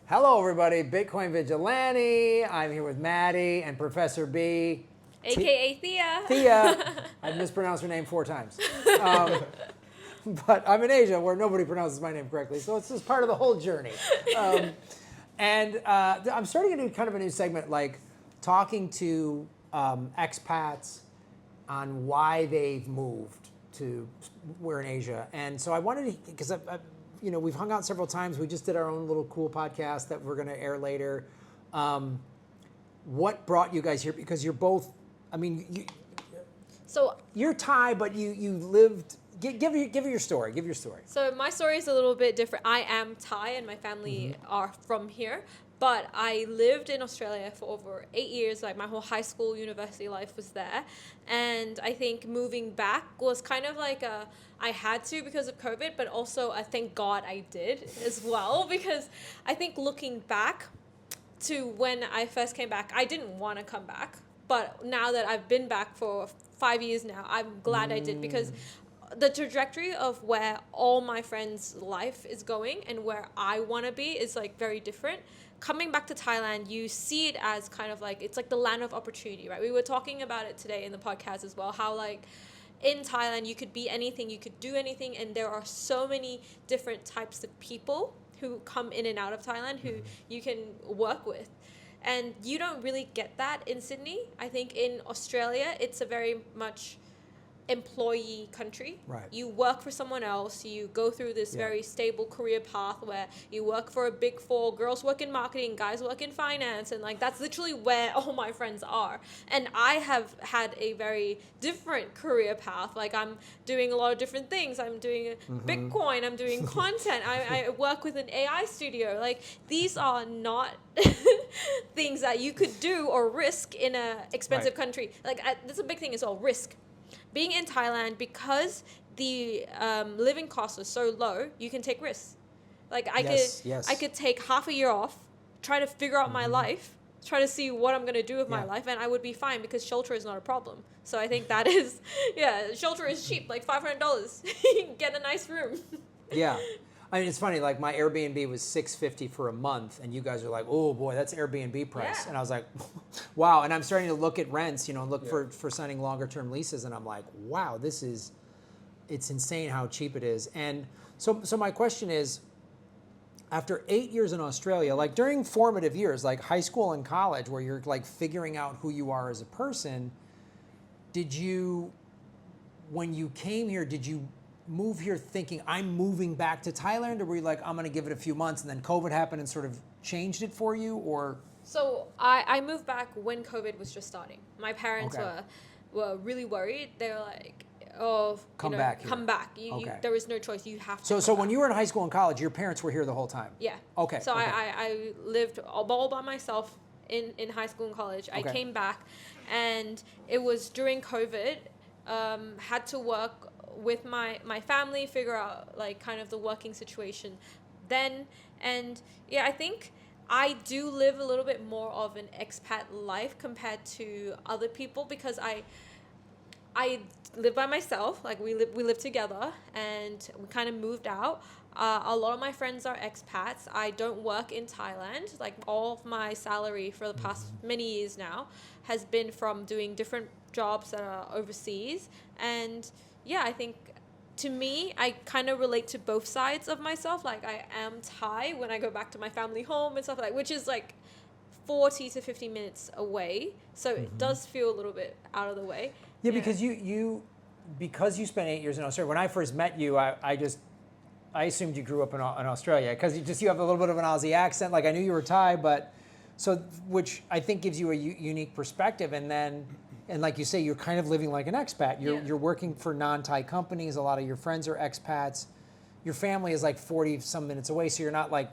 Hello, everybody. Bitcoin Vigilante. I'm here with Matty and Professor B. AKA Theia. Theia. I mispronounced her name 4 times. But I'm in Asia where nobody pronounces my name correctly, so it's just part of the whole journey. And I'm starting to do kind of a new segment, like talking to expats on why they've moved to where in Asia. And so I wanted to, because we've hung out several times. We just did our own little cool podcast that we're going to air later. What brought you guys here? Because you're both, you're Thai, but you lived. Give your story. Give your story. So my story is a little bit different. I am Thai and my family are from here, but I lived in Australia for over 8 years. Like my whole high school, university life was there. And I think moving back was kind of like I had to because of COVID, but also I thank God I did as well, because I think looking back to when I first came back, I didn't want to come back. But now that I've been back for 5 years now, I'm glad I did, because the trajectory of where all my friends' life is going and where I want to be is like very different. Coming back to Thailand, you see it as kind of like, it's like the land of opportunity, right? We were talking about it today in the podcast as well, how like in Thailand, you could be anything, you could do anything. And there are so many different types of people who come in and out of Thailand who you can work with. And you don't really get that in Sydney. I think in Australia, it's a very much employee country. Right. You work for someone else. You go through this very stable career path where you work for a big 4. Girls work in marketing, guys work in finance, and like that's literally where all my friends are. And I have had a very different career path. Like I'm doing a lot of different things. I'm doing Bitcoin. I'm doing content. I work with an AI studio. Like these are not things that you could do or risk in a expensive country. Like that's a big thing as well. Risk. Being in Thailand, because the living costs are so low, you can take risks. Like I could take half a year off, try to figure out my life, try to see what I'm going to do with my life, and I would be fine because shelter is not a problem. So I think that is, shelter is cheap, like $500. You can get a nice room. Yeah. I mean, it's funny, like my Airbnb was $650 for a month, and you guys are like, oh boy, that's Airbnb price. And I was like, wow. And I'm starting to look at rents, look for signing longer term leases, and I'm like, wow, it's insane how cheap it is. And so my question is, after 8 years in Australia, like during formative years, like high school and college, where you're like figuring out who you are as a person, when you came here, did you move here thinking I'm moving back to Thailand, or were you like, I'm going to give it a few months, and then COVID happened and sort of changed it for you? Or so I moved back when COVID was just starting. My parents were really worried. They were like, oh, come back. There is no choice. You have to. So when you were in high school and college, your parents were here the whole time? Yeah. Okay. So I lived all by myself in high school and college. I came back, and it was during COVID. Had to work with my family, figure out like kind of the working situation then. And I think I do live a little bit more of an expat life compared to other people, because I live by myself. Like we live together, and we kind of moved out. A lot of my friends are expats. I don't work in Thailand. Like all of my salary for the past many years now has been from doing different jobs that are overseas. And I think to me, I kind of relate to both sides of myself. Like I am Thai when I go back to my family home and stuff like, which is like 40 to 50 minutes away. So it does feel a little bit out of the way. Yeah, because you spent 8 years in Australia. When I first met you, I assumed you grew up in Australia, because you have a little bit of an Aussie accent. Like I knew you were Thai, but which I think gives you a unique perspective. And like you say, you're kind of living like an expat. You're working for non-Thai companies. A lot of your friends are expats. Your family is like 40 some minutes away, so you're not like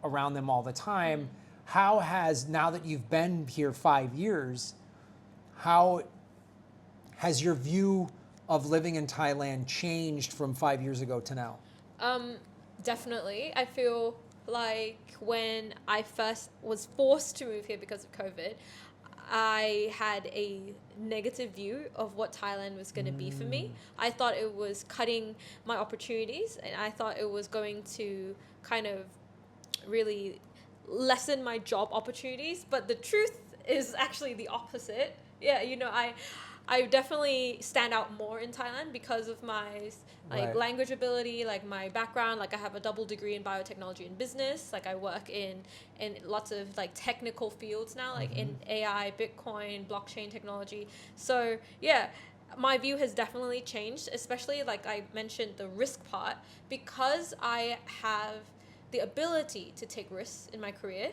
around them all the time. How has, now that you've been here 5 years, how has your view of living in Thailand changed from 5 years ago to now? Definitely. I feel like when I first was forced to move here because of COVID, I had a negative view of what Thailand was going to be for me. I thought it was cutting my opportunities, and I thought it was going to kind of really lessen my job opportunities. But the truth is actually the opposite. Yeah, you know, I definitely stand out more in Thailand because of my language ability, like my background. Like I have a double degree in biotechnology and business. Like I work in lots of like technical fields now, like in AI, Bitcoin, blockchain technology. So yeah, my view has definitely changed, especially like I mentioned the risk part, because I have the ability to take risks in my career.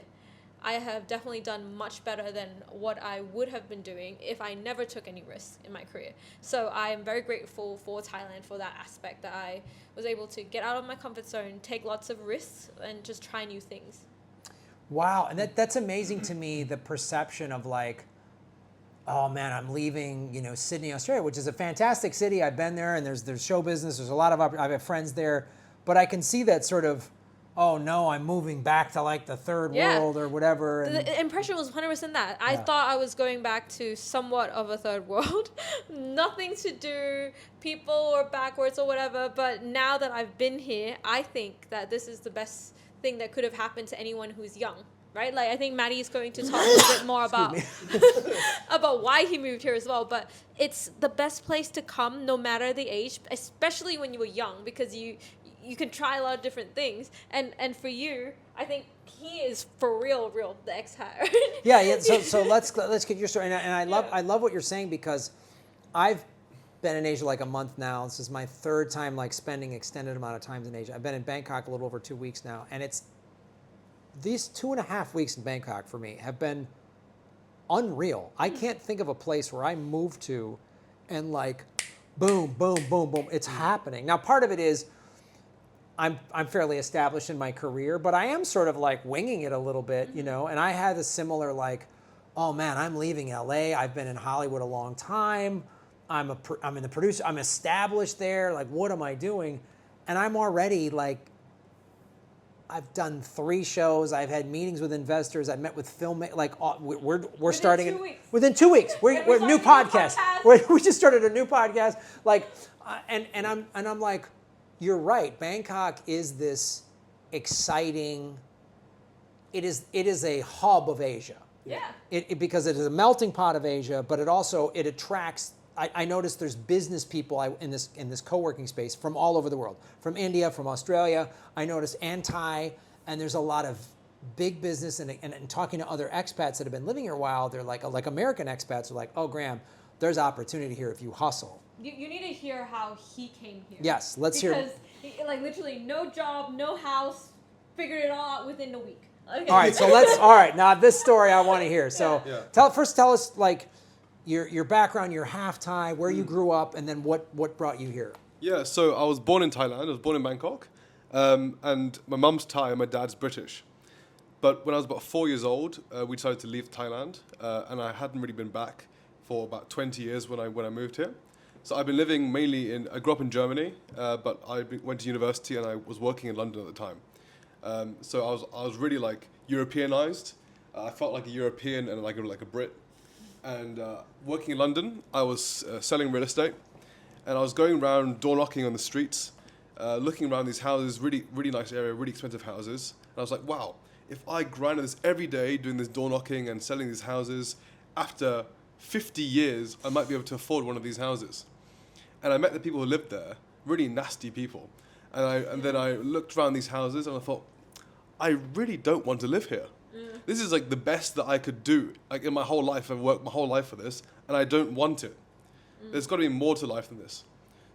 I have definitely done much better than what I would have been doing if I never took any risks in my career. So I am very grateful for Thailand for that aspect, that I was able to get out of my comfort zone, take lots of risks, and just try new things. Wow, and that's amazing to me, the perception of like, oh man, I'm leaving, you know, Sydney, Australia, which is a fantastic city. I've been there, and there's show business. There's a lot of I have friends there, but I can see that sort of, oh no, I'm moving back to like the third world or whatever. And the impression was 100% that. I thought I was going back to somewhat of a third world. Nothing to do, people were backwards or whatever. But now that I've been here, I think that this is the best thing that could have happened to anyone who's young. Right? Like I think Matty is going to talk a little bit more about about why he moved here as well. But it's the best place to come no matter the age, especially when you were young, because you can try a lot of different things. And for you, I think he is for real the expat. Yeah. So let's get your story. And I love what you're saying, because I've been in Asia like a month now. This is my third time like spending extended amount of time in Asia. I've been in Bangkok a little over 2 weeks now, and it's these 2.5 weeks in Bangkok for me have been unreal. I can't think of a place where I moved to and like boom, boom, boom, boom, it's happening. Now part of it is I'm fairly established in my career, but I am sort of like winging it a little bit, you know, and I had a similar like, oh man, I'm leaving LA. I've been in Hollywood a long time. I'm in the producer, I'm established there. Like, what am I doing? And I'm already like, I've done 3 shows. I've had meetings with investors. I've met with filmmakers. Like we're starting 2 weeks. Within 2 weeks. We're new podcast. We just started a new podcast. Like, and I'm like, you're right. Bangkok is this exciting. It is a hub of Asia. Yeah. Because it is a melting pot of Asia, but it attracts. I noticed there's business people in this co-working space from all over the world, from India, from Australia. I noticed Thai, and there's a lot of big business. And talking to other expats that have been living here a while, they're like American expats are like, oh Graham, there's opportunity here if you hustle. You need to hear how he came here. Yes, let's hear. Because like literally no job, no house, figured it all out within a week. Okay. All right, so all right, now this story I want to hear. So tell us like your background, your half Thai, where you grew up, and then what brought you here. Yeah, so I was born in Thailand. I was born in Bangkok, and my mum's Thai and my dad's British. But when I was about 4 years old, we decided to leave Thailand, and I hadn't really been back for about 20 years when I moved here. So I've been living mainly I grew up in Germany, but I went to university and I was working in London at the time. So I was really like Europeanized. I felt like a European and like a Brit. And working in London, I was selling real estate, and I was going around door knocking on the streets, looking around these houses, really really nice area, really expensive houses. And I was like, wow, if I grinded this every day doing this door knocking and selling these houses, after 50 years, I might be able to afford one of these houses. And I met the people who lived there, really nasty people. And then I looked around these houses and I thought, I really don't want to live here. This is like the best that I could do. Like in my whole life, I've worked my whole life for this, and I don't want it. There's got to be more to life than this.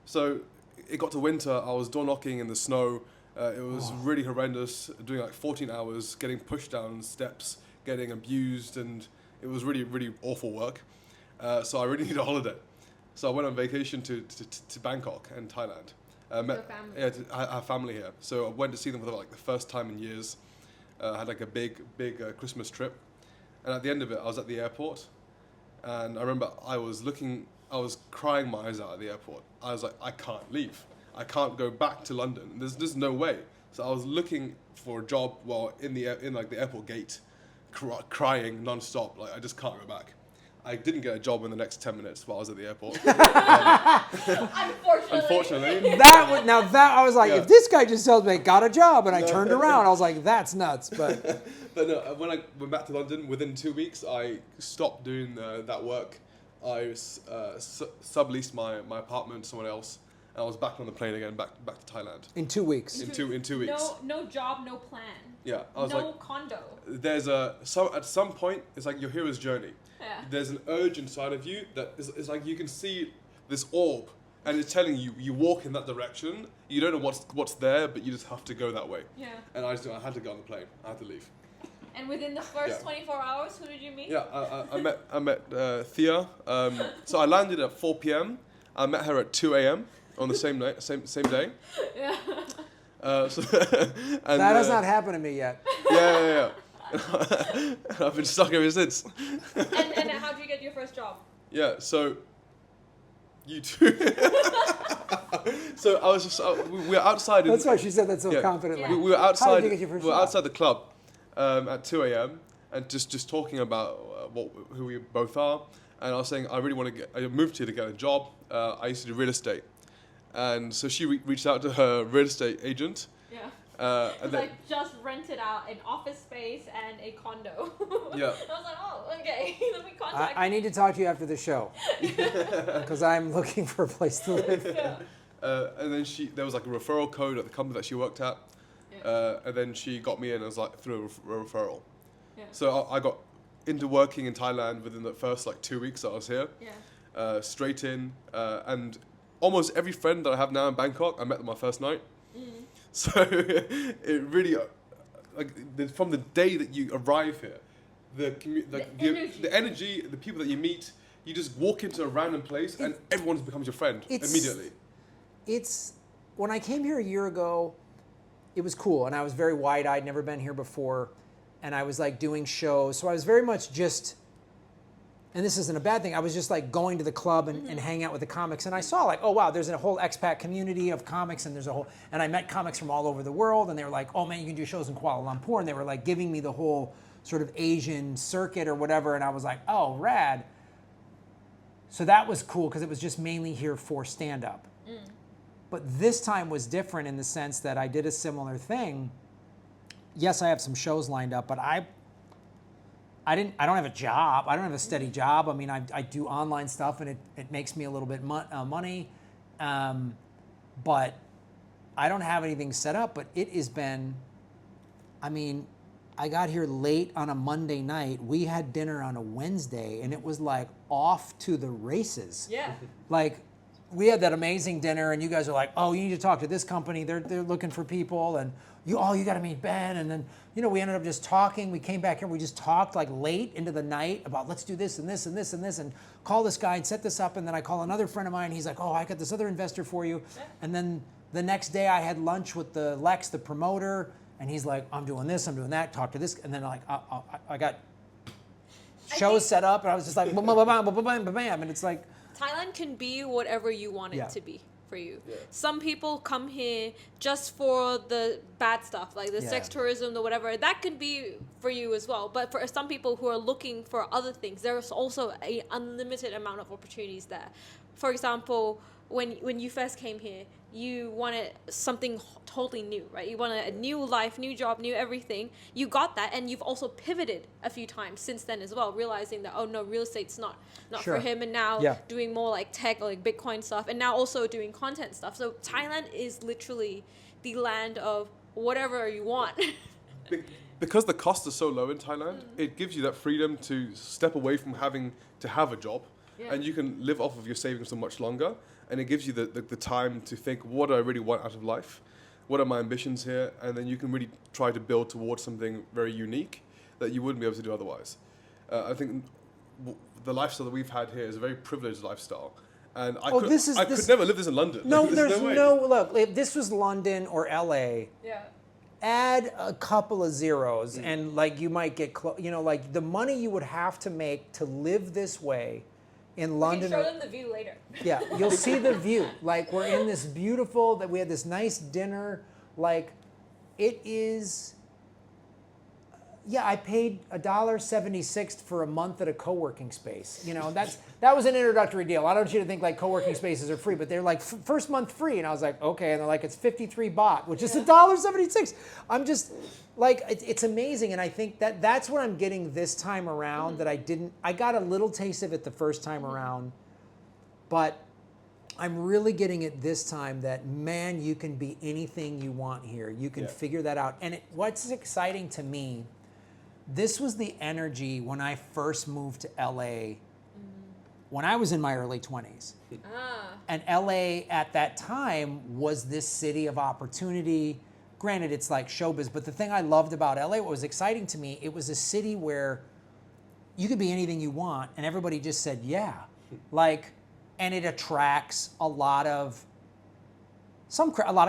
So it got to winter, I was door knocking in the snow. It was really horrendous, doing like 14 hours, getting pushed down steps, getting abused, and it was really, really awful work. So I really needed a holiday. So I went on vacation to Bangkok and Thailand. I have family here. So I went to see them for like the first time in years. I had like a big Christmas trip. And at the end of it, I was at the airport. And I remember I was crying my eyes out at the airport. I was like, I can't leave. I can't go back to London. There's no way. So I was looking for a job while in the airport gate, crying non-stop. Like, I just can't go back. I didn't get a job in the next 10 minutes while I was at the airport. Unfortunately. I was like, Yeah. if this guy just tells me I got a job, and I turned around, I was like, that's nuts. But But no, when I went back to London, within 2 weeks, I stopped doing that work. I subleased my apartment to someone else, and I was back on the plane again, back to Thailand. in 2 weeks, In two weeks. No job, no plan. Yeah, I was no like, condo. there's at some point, it's like your hero's journey. Yeah. There's an urge inside of you that is like you can see this orb, and it's telling you, you walk in that direction. You don't know what's there, but you just have to go that way. Yeah. And I had to get on the plane. I had to leave. And within the first Yeah. 24 hours, who did you meet? Yeah, I met Theia. So I landed at 4 p.m. I met her at 2 a.m. on the same night, same day. Yeah. And, that has not happened to me yet. Yeah. I've been stuck ever since. And how did you get your first job? Yeah, so you too. So I was just we were outside. That's why she said that so Yeah. confidently. We were outside. How did you get your first we were job? outside the club at 2 a.m. and just talking about who we both are. And I was saying I really want to get. I moved here to get a job. I used to do real estate, and so she reached out to her real estate agent. Yeah. And then, Like just rented out an office space and a condo. Yeah. I was like, oh, okay, let me contact. I need to talk to you after the show because I'm looking for a place to live. Yeah. and then there was like a referral code at the company that she worked at, and then she got me in as like through a referral. Yeah. So I got into working in Thailand within the first like 2 weeks that I was here. Yeah. Straight in, and almost every friend that I have now in Bangkok, I met them my first night. So it really, from the day that you arrive here, the energy, the people that you meet, you just walk into a random place and everyone becomes your friend immediately. It's when I came here a year ago, it was cool, and I was very wide-eyed, never been here before, and I was like doing shows, so I was very much just. And this isn't a bad thing. I was just like going to the club and hanging out with the comics. And I saw like, oh, wow, there's a whole expat community of comics. And and I met comics from all over the world. And they were like, oh, man, you can do shows in Kuala Lumpur. And they were like giving me the whole sort of Asian circuit or whatever. And I was like, oh, rad. So that was cool because it was just mainly here for stand-up. But this time was different in the sense that I did a similar thing. Yes, I have some shows lined up, but I don't have a job. I don't have a steady job. I mean, I do online stuff, and it makes me a little bit money, but I don't have anything set up. But it has been, I mean, I got here late on a Monday night. We had dinner on a Wednesday, and it was like off to the races. Yeah. Like, we had that amazing dinner, and you guys are like, oh, you need to talk to this company. They're looking for people, and you got to meet Ben. And then, we ended up just talking. We came back here. We just talked like late into the night about let's do this and this and this and this and call this guy and set this up. And then I call another friend of mine. He's like, oh, I got this other investor for you. Yeah. And then the next day I had lunch with Lex, the promoter, and he's like, I'm doing this, I'm doing that, talk to this. And then like I got shows set up, and I was just like, bam, bam, bam, bam, bam, bam, bam. And it's like, Thailand can be whatever you want it Yeah. to be for you. Yeah. Some people come here just for the bad stuff, like the Yeah. sex tourism, the whatever. That could be for you as well. But for some people who are looking for other things, there's also an unlimited amount of opportunities there. For example, when you first came here, you wanted something totally new, right? You wanted a new life, new job, new everything. You got that, and you've also pivoted a few times since then as well, realizing that, oh no, real estate's not Sure. for him, and now Yeah. doing more like tech or like Bitcoin stuff, and now also doing content stuff. So Thailand is literally the land of whatever you want. Because the costs are so low in Thailand, it gives you that freedom to step away from having to have a job, Yeah. and you can live off of your savings for much longer. And it gives you the time to think, what do I really want out of life? What are my ambitions here? And then you can really try to build towards something very unique that you wouldn't be able to do otherwise. I think the lifestyle that we've had here is a very privileged lifestyle. And I could never live this in London. no, There's there's way. look, if this was London or LA, Yeah. add a couple of zeros and like you might get like the money you would have to make to live this way in London. Show them the view later. Yeah, you'll see the view. Like we're in this beautiful, that we had this nice dinner. Like it is, Yeah, I paid $1.76 for a month at a co-working space. That was an introductory deal. I don't want you to think like co-working spaces are free, but they're like first month free, and I was like, okay, and they're like it's 53 baht, which is $1.76. I'm just like it's amazing, and I think that's what I'm getting this time around that I got a little taste of it the first time around, but I'm really getting it this time that, man, you can be anything you want here. You can figure that out. And what's exciting to me, this was the energy when I first moved to LA when I was in my early 20s. And LA at that time was this city of opportunity. Granted, it's like showbiz, but the thing I loved about LA, what was exciting to me, it was a city where you could be anything you want and everybody just said, yeah. And it attracts a lot of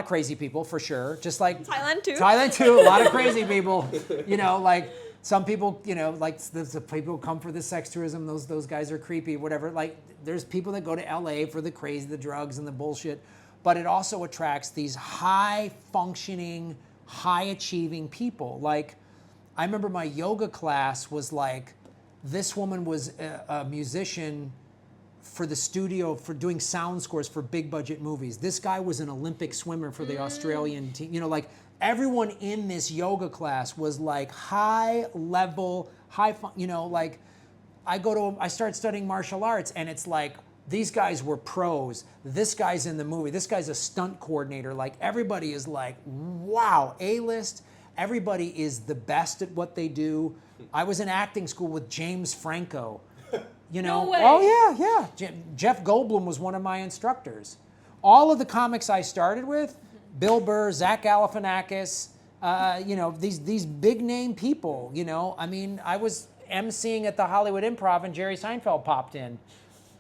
crazy people for sure. Just like Thailand too. A lot of crazy people. Like some people, like the people who come for the sex tourism. Those guys are creepy. Whatever. Like there's people that go to LA for the crazy, the drugs, and the bullshit. But it also attracts these high functioning, high achieving people. Like I remember my yoga class was like, this woman was a musician for the studio for doing sound scores for big budget movies. This guy was an Olympic swimmer for the Australian team. Like everyone in this yoga class was like high level, like I started studying martial arts and it's like these guys were pros. This guy's in the movie. This guy's a stunt coordinator. Like everybody is like, wow, A-list. Everybody is the best at what they do. I was in acting school with James Franco. No way. Oh yeah. Jeff Goldblum was one of my instructors. All of the comics I started with, Bill Burr, Zach Galifianakis, these big name people. I mean, I was emceeing at the Hollywood Improv and Jerry Seinfeld popped in,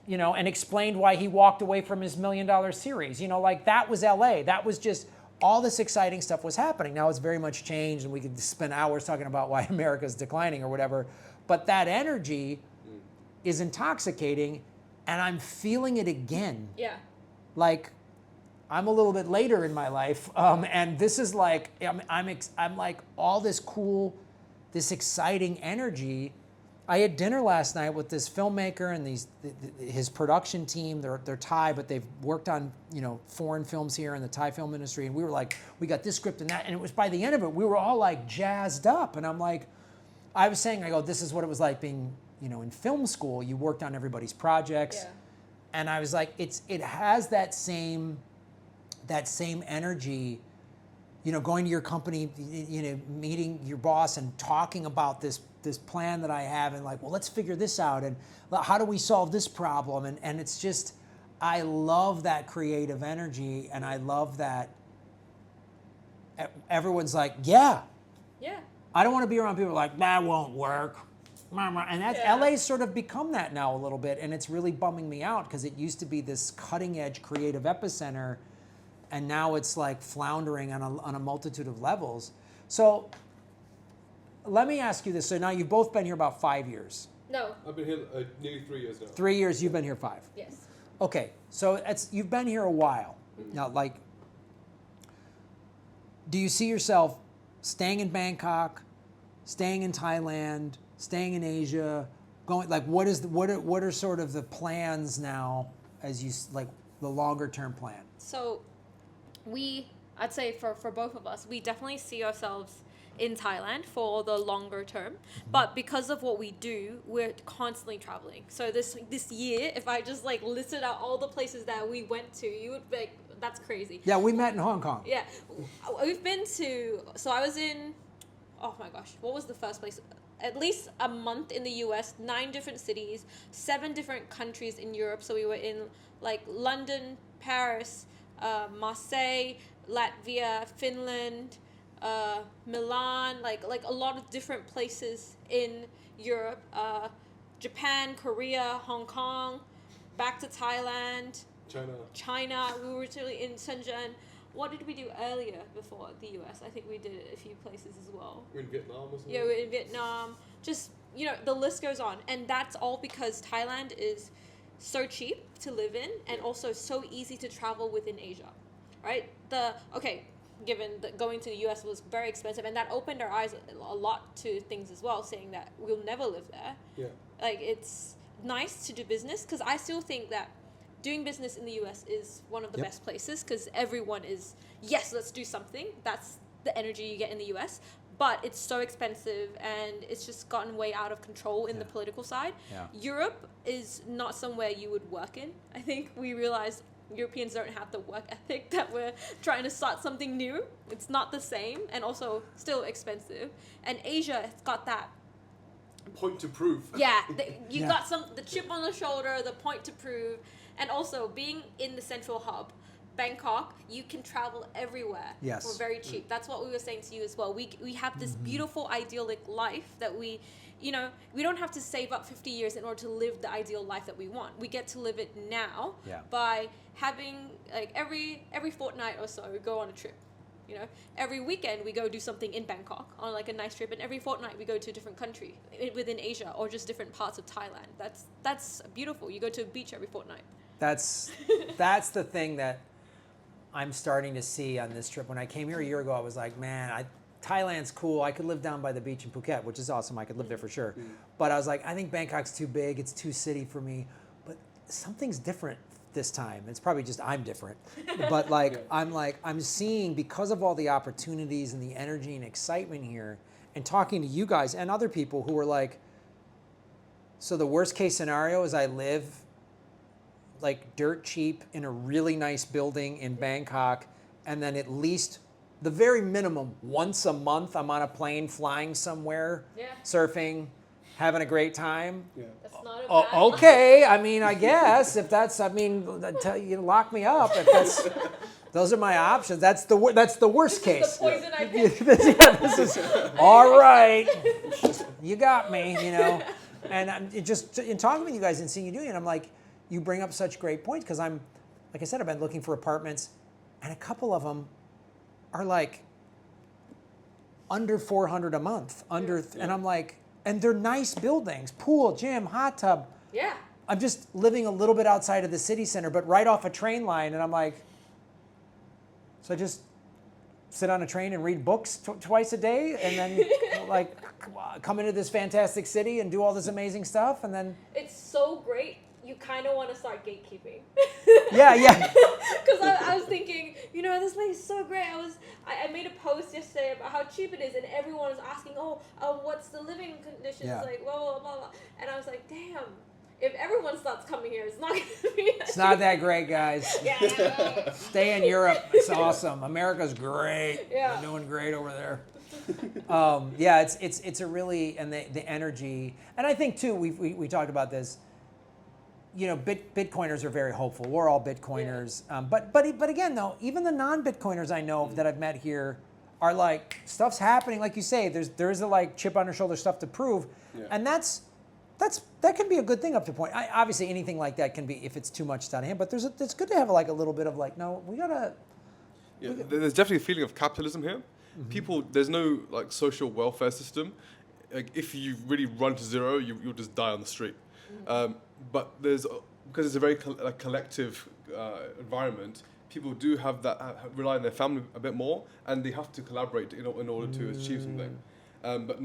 and explained why he walked away from his $1 million series. Like that was LA. That was just all this exciting stuff was happening. Now it's very much changed, and we could spend hours talking about why America's declining or whatever. But that energy is intoxicating, and I'm feeling it again. Yeah. Like, I'm a little bit later in my life, and this is like, I'm like all this cool, this exciting energy. I had dinner last night with this filmmaker and his production team. They're Thai, but they've worked on foreign films here in the Thai film industry. And we were like, we got this script and that, and it was by the end of it, we were all like jazzed up. And I'm like, I was saying, this is what it was like being in film school. You worked on everybody's projects, and I was like, it has that same energy. Going to your company, meeting your boss and talking about this plan that I have, and like, well, let's figure this out, and how do we solve this problem? And it's just, I love that creative energy, and I love that everyone's like, yeah. I don't want to be around people like, that won't work. And that's LA's sort of become that now a little bit, and it's really bumming me out because it used to be this cutting edge creative epicenter, and now it's like floundering on a multitude of levels. So let me ask you this. So now you've both been here about 5 years. No. I've been here nearly 3 years now. 3 years, you've been here 5. Yes. Okay, so you've been here a while. Now, like, do you see yourself staying in Bangkok, staying in Thailand, staying in Asia, going, like, what are sort of the plans now as you, like, the longer term plan? So I'd say for both of us, we definitely see ourselves in Thailand for the longer term. But because of what we do, we're constantly traveling. So this year, if I just like listed out all the places that we went to, you would be like, that's crazy. Yeah, we met in Hong Kong. Yeah. We've been to, so I was in, oh my gosh, what was the first place? At least a month in the US, 9 different cities, 7 different countries in Europe. So we were in like London, Paris, Marseille, Latvia, Finland, Milan, like a lot of different places in Europe, Japan, Korea, Hong Kong, back to Thailand, China. We were really in Shenzhen. What did we do earlier before the US? I think we did a few places as well. We're in Vietnam or something? Yeah, we're in Vietnam. Just, the list goes on. And that's all because Thailand is so cheap to live in and also so easy to travel within Asia, right? given that going to the US was very expensive, and that opened our eyes a lot to things as well, saying that we'll never live there. Yeah. Like, it's nice to do business, because I still think that doing business in the US is one of the best places, because everyone is, yes, let's do something. That's the energy you get in the US. But it's so expensive, and it's just gotten way out of control in the political side. Yeah. Europe is not somewhere you would work in. I think we realized Europeans don't have the work ethic that we're trying to start something new. It's not the same, and also still expensive. And Asia has got that. Point to prove. Yeah, you got the chip on the shoulder, the point to prove, and also being in the central hub, Bangkok, you can travel everywhere for very cheap. That's what we were saying to you as well. We have this beautiful, idyllic life that we don't have to save up 50 years in order to live the ideal life that we want. We get to live it now by having, like, every fortnight or so, we go on a trip. Every weekend we go do something in Bangkok on, like, a nice trip, and every fortnight we go to a different country within Asia or just different parts of Thailand. That's beautiful. You go to a beach every fortnight. That's the thing that I'm starting to see on this trip. When I came here a year ago, I was like, man, Thailand's cool. I could live down by the beach in Phuket, which is awesome. I could live there for sure. But I was like, I think Bangkok's too big. It's too city for me. But something's different this time. It's probably just I'm different. But I'm seeing, because of all the opportunities and the energy and excitement here, and talking to you guys and other people who are like, so the worst case scenario is I live like dirt cheap in a really nice building in Bangkok, and then at least the very minimum once a month I'm on a plane flying somewhere, surfing, having a great time. Yeah. That's not a bad Okay, I mean, I guess if that's, lock me up if that's. Those are my options. That's the worst case. This is the poison I picked. This is all right. You got me, And just in talking with you guys and seeing you doing it, I'm like, you bring up such great points, because like I said, I've been looking for apartments, and a couple of them are like under $400 a month, and I'm like, and they're nice buildings, pool, gym, hot tub. Yeah. I'm just living a little bit outside of the city center, but right off a train line, and I'm like, so I just sit on a train and read books twice a day, and then like come into this fantastic city and do all this amazing stuff, and then It's so great. You kind of want to start gatekeeping. yeah. Because I was thinking, this place is so great. I made a post yesterday about how cheap it is, and everyone was asking, what's the living conditions like, blah, blah, blah, blah. And I was like, damn, if everyone starts coming here, it's not going to be It's not that great, guys. Yeah. Stay in Europe. It's awesome. America's great. Yeah. We're doing great over there. It's a really, and the energy, and I think too, we talked about this. Bitcoiners are very hopeful. We're all Bitcoiners. But again, though, even the non-Bitcoiners I know that I've met here are like, stuff's happening. Like you say, there is a like chip on your shoulder stuff to prove, and that can be a good thing up to a point. Obviously, anything like that can be, if it's too much, it's out of hand. But it's good to have like a little bit of like, no, we gotta. Yeah, there's definitely a feeling of capitalism here. People, there's no like social welfare system. Like, if you really run to zero, you'll just die on the street. But because it's a very collective environment, people do have that rely on their family a bit more, and they have to collaborate in order to achieve something. But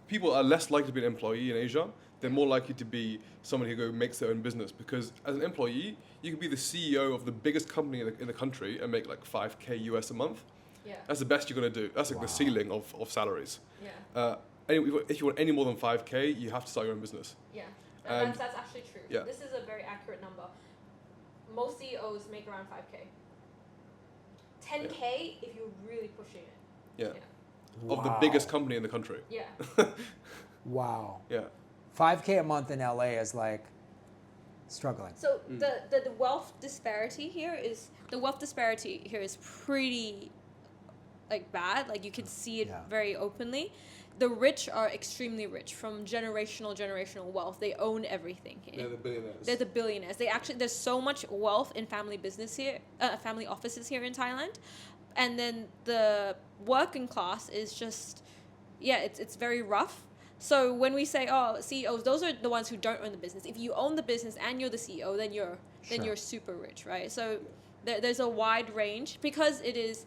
people are less likely to be an employee in Asia. They're more likely to be someone who makes their own business, because as an employee, you can be the CEO of the biggest company in the country and make like $5,000 US a month. Yeah. That's the best you're gonna do. That's like the ceiling of salaries. Yeah. If you want any more than $5,000, you have to start your own business. Yeah. And That's actually true. Yeah. This is a very accurate number. Most CEOs make around 5K. 10K if you're really pushing it. Yeah. Of the biggest company in the country. Yeah. Wow. Yeah. $5K a month in LA is like struggling. So the wealth disparity here is pretty like bad. Like, you can see it very openly. The rich are extremely rich from generational wealth. They own everything here. They're the billionaires. They're the billionaires. There's so much wealth in family business here, family offices here in Thailand, and then the working class is just, it's very rough. So when we say, CEOs, those are the ones who don't own the business. If you own the business and you're the CEO, then you're super rich, right? So there's a wide range, because it is.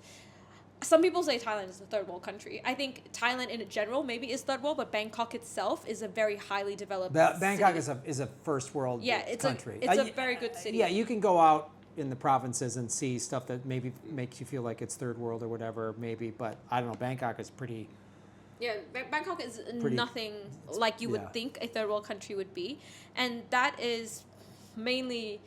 some people say Thailand is a third world country. I think Thailand in general maybe is third world, but Bangkok itself is a very highly developed Bangkok city. is a first world country. It's a very good city. Yeah, you can go out in the provinces and see stuff that maybe makes you feel like it's third world or whatever, maybe. But I don't know. Bangkok is pretty. Yeah, Bangkok is Pretty- nothing like you would yeah. think a third world country would be, and that is mainly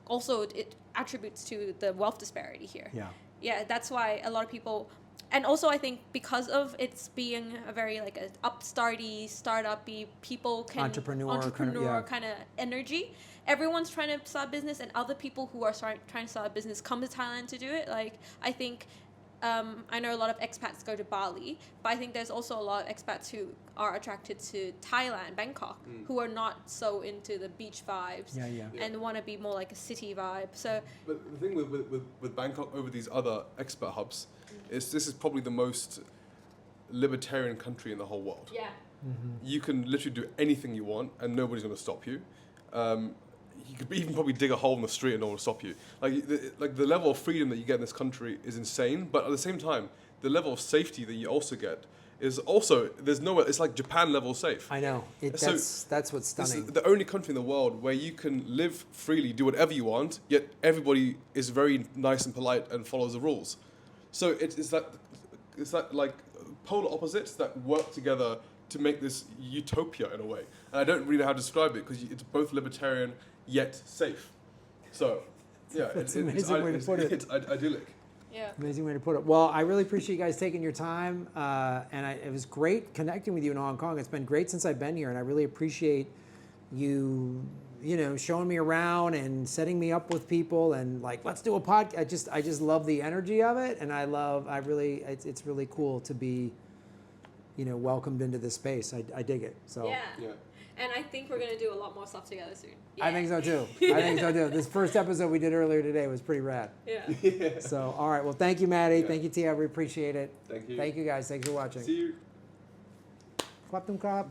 also it attributes to the wealth disparity here. Yeah. Yeah, that's why a lot of people, and also I think because of it's being a very like a upstarty, startup-y, people can Entrepreneur kind of energy. Everyone's trying to start a business, and other people who are trying to start a business come to Thailand to do it. Like I think. I know a lot of expats go to Bali, but I think there's also a lot of expats who are attracted to Thailand, Bangkok, who are not so into the beach vibes and want to be more like a city vibe. So, But the thing with Bangkok over these other expat hubs is this is probably the most libertarian country in the whole world. yeah. You can literally do anything you want and nobody's going to stop you. You could even probably dig a hole in the street and no one will stop you. Like the level of freedom that you get in this country is insane, but at the same time, the level of safety that you also get is also, there's nowhere, it's like Japan level safe. I know. So That's what's This stunning. is the only country in the world where you can live freely, do whatever you want, yet everybody is very nice and polite and follows the rules. So it's that like polar opposites that work together to make this utopia in a way. And I don't really know how to describe it because it's both libertarian yet safe. So, yeah, That's an amazing way to put it. It's idyllic. Yeah. Amazing way to put it. Well, I really appreciate you guys taking your time, and it was great connecting with you in Hong Kong. It's been great since I've been here, and I really appreciate you showing me around and setting me up with people and like, let's do a podcast. I just love the energy of it, and it's really cool to be, welcomed into this space. I dig it. So Yeah. Yeah. And I think we're going to do a lot more stuff together soon. I think so too. This first episode we did earlier today was pretty rad. Yeah. So, all right. Well, thank you, Matty. Yeah. Thank you, Tia. We appreciate it. Thank you. Thank you, guys. Thanks for watching. See you. Kwap tum krap.